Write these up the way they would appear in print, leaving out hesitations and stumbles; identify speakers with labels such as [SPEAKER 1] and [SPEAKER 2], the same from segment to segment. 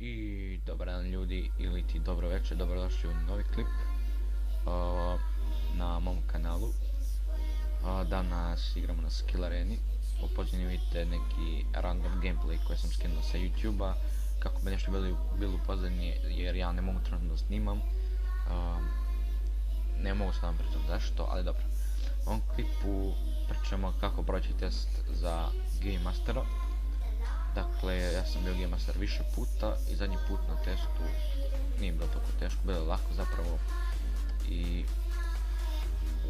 [SPEAKER 1] I dobar dan ljudi, ili ti dobro večer, dobrodošli u novi klip na mom kanalu. Danas igramo na Skill Areni. U pozadini vidite neki random gameplay koji sam skinuo sa YouTube-a kako bi nešto bilo u pozadini, jer ja ne mogu trenutno da snimam. Ne mogu sad vam pričati zašto, ali dobro. U ovom klipu pričamo kako proći test za Game Mastera. Dakle, ja sam bio Game Master više puta i zadnji put na testu nije bilo toliko teško, bilo je lako zapravo. I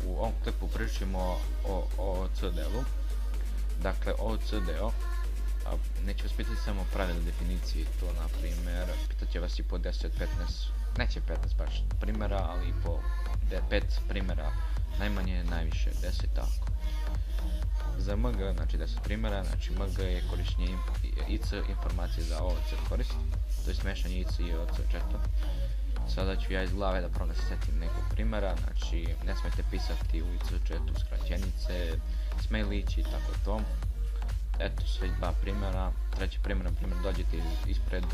[SPEAKER 1] u ovom klipu pričamo o OOC-delu. Dakle, OOC-del, neće vas pitati samo pravile definicije, to na primjer, pitat će vas i po 10, 15, neće 15 baš primjera, ali i po 5 primjera, najmanje, najviše 10, tako. Za MG, znači 10 primjera, znači MG je korištenje IC informacije za OOC korist, to je smešanje IC i OOC chata. Sada ću ja iz glave da prvo da se setim nekog primjera, znači ne smijete pisati u IC chatu skraćenice, smajlići i tako to. Eto sve dva primjera. Treći primjer, na primjer, dođete ispred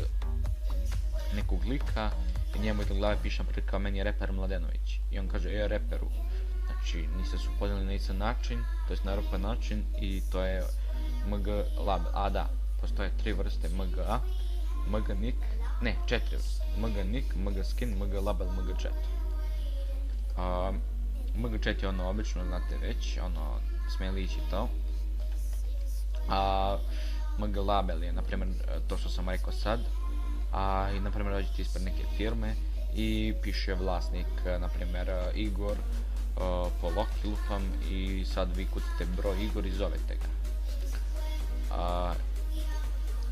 [SPEAKER 1] nekog lika i njemu iz glave pišem kao meni je reper Mladenović i on kaže reperu. Znači niste su podijeli na isti način, to jest na RP način i to je MG lab. A da, postoje 3 vrste MGA, MG nick, ne 4 vrste, MG nick, MG skin, MG label, MG chat. MG chat je ono obično, znate već, ono smelić i to. A MG label je, na primjer, to što sam rekao sad. I na primjer dođete ispred neke firme i piše vlasnik, na primjer Igor, po Loki lupam i sad vi kucite broj Igor i zovete ga.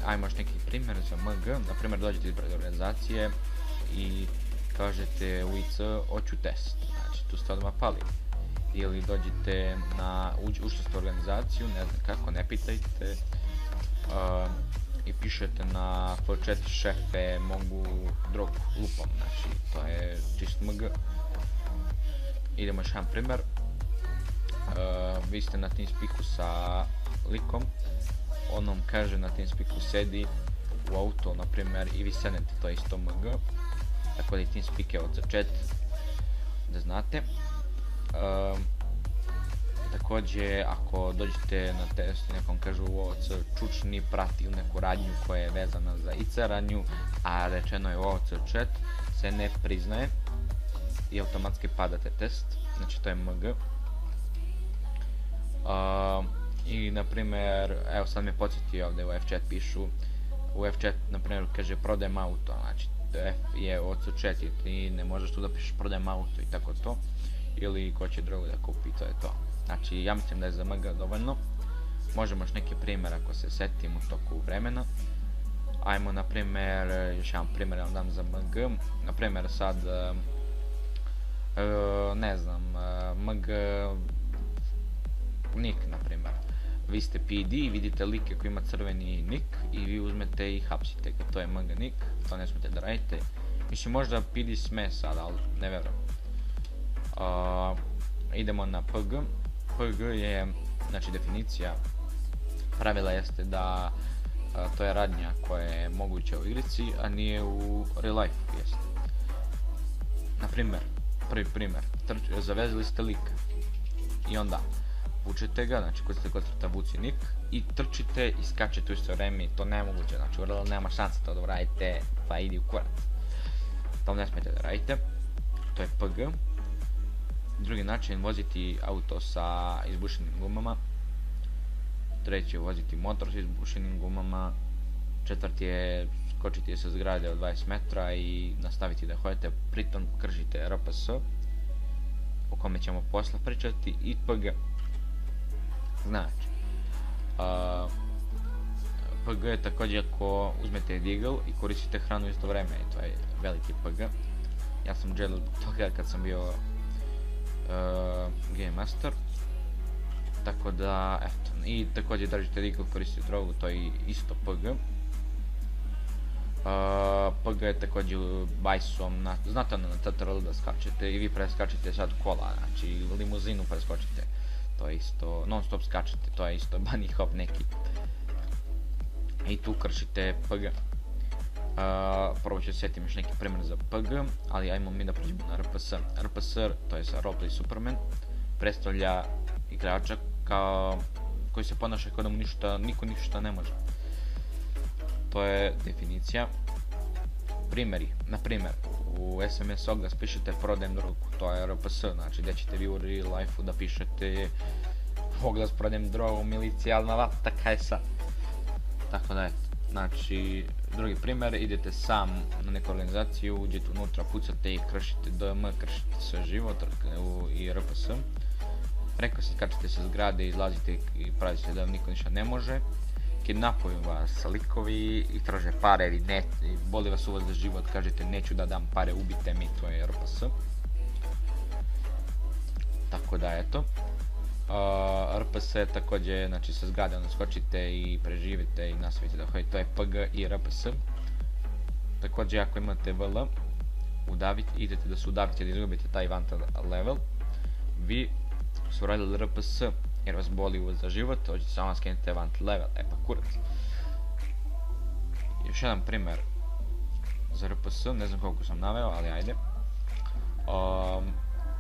[SPEAKER 1] Ajmo još neki primjer za MG, na primjer dođete ispred organizacije i kažete u IC hoću test, znači tu ste odmah pali. Ili dođete na ušli ste u organizaciju, ne znam kako, ne pitajte, i pišete na F4 šefe mogu drog lupom, znači to je čist MG. Idemo još jedan primjer. Vi ste na TeamSpeaku sa likom, on vam kaže na TeamSpeaku sedi u auto, na primjer, i vi sednete, to je isto MG. Tako da je TeamSpeak je OOC chat, da znate. Također, ako dođete na test i nekom kažu OOC čučni prati u neku radnju koja je vezana za IC radnju, a rečeno je OOC chat, se ne priznaje i automatski padate test, znači to je MG. I na primjer, evo sad me podsjetio ovdje u F-chat pišu, u F-chat na primjer kaže prodajem auto, znači F je OOC chat i ti ne možeš tu da pišeš prodajem auto i tako to, ili ko će drogu da kupi, to je to. Znači ja mislim da je za MG dovoljno, možemo još neki primjer ako se setim u toku vremena. Ajmo na primjer, još jedan primjer vam dam za MG, na primjer sad, ne znam, MG nick na primjer. Vi ste PD, vidite like koji ima crveni nick i vi uzmete i hapsite ga, to je MG nick, to ne smijete da radite. Mislim možda PD sme sad, ali ne vjerujem. Idemo na PG. PG je, znači definicija, pravila jeste da to je radnja koja je moguća u igrici, a nije u real life, jeste. Na primjer, prvi primjer, zavezali ste lika i onda vučete ga, znači kucate kod crta vuci nick i trčite i skačete u isto vreme, to nemoguće, znači u real nema šanse to da uradite, pa idi u kurac. To ne smijete da radite, to je PG. Drugi način, voziti auto sa izbušenim gumama. Treći je voziti motor sa izbušenim gumama. Četvrti je skočiti sa zgrade od 20 metra i nastaviti da hodite, pritom kršite RPS, o kome ćemo posle pričati, i PG. Znači, PG je također ako uzmete Deagle i koristite hranu isto vreme, i to je veliki PG. Ja sam jail zbog toga kad sam bio Game Master, tako da eto, i također držite Deagle, koristite drogu, to je isto PG. PG je također bajsom, znate ono na TTRL da skačete i vi preskačete sad kola, znači limuzinu preskočite, to je isto, non stop skačete, to je isto bunny hop neki i tu kršite PG. Prvo ću sjetim još neki primjer za PG, ali ajmo mi da prođemo na RPS. RPS, to je Roleplay Superman, predstavlja igrača koji se ponaša kao da mu niko ništa ne može. To je definicija. Primjeri, na primjer, u SMS oglas pišete prodajem drogu, to je RPS, znači gdje ćete vi u real life-u da pišete oglas prodajem drogu, milicijalna vata, kaj sad. Tako da je, znači, drugi primjer, idete sam na neku organizaciju, uđete unutra, pucate i kršite DM, kršite sve živo i RPS. Rekao sam, kačete se zgrade, izlazite i pravite da vam niko ništa ne može. Kidnapuju vas likovi i traže pare ili ne, boli vas uvaz za život, kažete neću da dam pare, ubite mi, to je RPS. Tako da eto. RPS također, znači sa zgrade onda skočite i preživite i nastavite da hodite, to je PG i RPS. Također ako imate VL, idete da se udavite ili izgubite taj vanta level, vi su radili RPS jer vas boli uvaz za život, hoćete samo skenite vant level, pa kurac. Još jedan primjer za RPS, ne znam koliko sam naveo, ali ajde.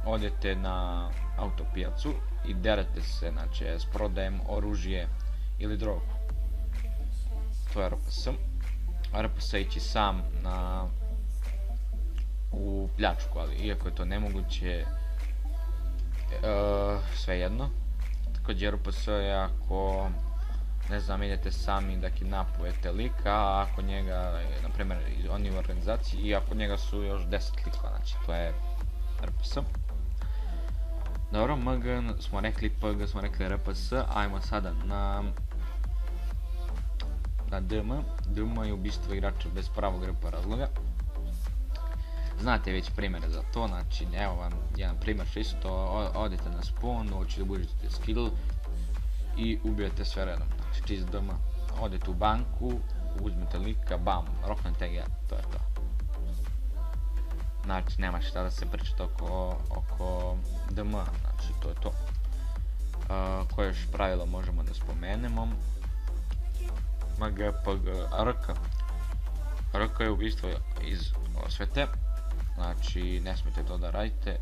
[SPEAKER 1] Odete na autopijacu i derete se, znači s prodajem oružje ili drogu. To je RPS. RPS ići sam u pljačku, ali iako je to nemoguće, svejedno. Također RPS je ako, ne znam, idete sami da kidnapujete lika, a ako njega, na primjer, oni u organizaciji, i ako njega su još 10 likova, znači to je RPS. Dobro, MG smo rekli, PG smo rekli, RPS, ajmo sada na DM. DM je ubistvo igrača bez pravog RP razloga. Znate već primjere za to, znači evo vam jedan primjer čisto, odete na spawn, hoćete da budete skill i ubijete sve redom, znači čist DM. Odete u banku, uzmete lika, bam, roknete ga, to je to. Znači nema šta da se pričate oko DM, znači to je to. Koje još pravilo možemo da spomenemo? MG, PG, RK. RK je ubistvo iz osvete, znači ne smijete to da radite.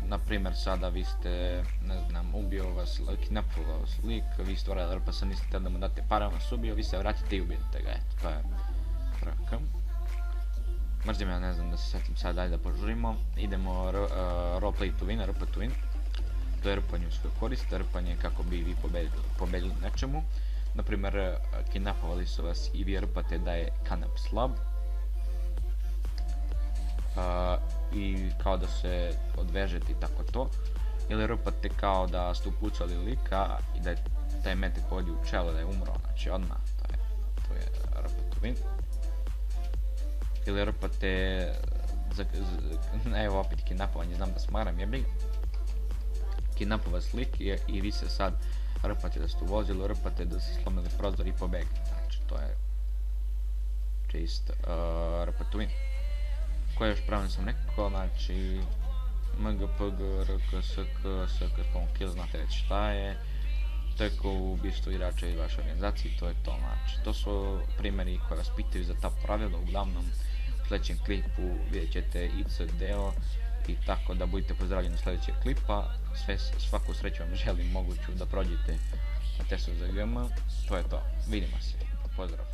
[SPEAKER 1] Naprimjer sada vi ste, ne znam, ubio vas, kidnapovao vas lik, vi ste radili RPS, niste htjeli da mu date para, on vas ubio, vi se vratite i ubijete ga, eto, to je RK. Mrzim ja, ne znam da se sjetim sad, dalje da požurimo. Idemo roleplay to win, RP to win. To je rpanje u svoju korist, rpanje kako bi vi pobedili nečemu. Naprimjer, kidnapovali su vas i vi rpate da je kanap slab. I kao da se odvežete i tako to. Ili rpate kao da ste upucali lika i da je taj metek odi u čelo, da je umro, znači odmah. To je RP to win. Ili rpate, evo opet kidnapovanje, znam da smaram jebig. Kidnapova slik i vi se sad rpate da ste u vozilu, rpate da ste slomili prozor i pobegli. Znači to je čist RP to win. Koje još pravno sam rekao, znači MG, PG, RK, SK, spawn kill, znate već šta je. To je kao ubistvo igrača i vaše organizacije, to je to, znači to su primjeri koji vas pitaju za ta pravila, uglavnom u sljedećem klipu vidjet ćete IC deo i tako da budete pozdravljeni u sljedećeg klipa. Svaku sreću vam želim moguću da prođete na testu za GM, to je to, vidimo se, pozdrav.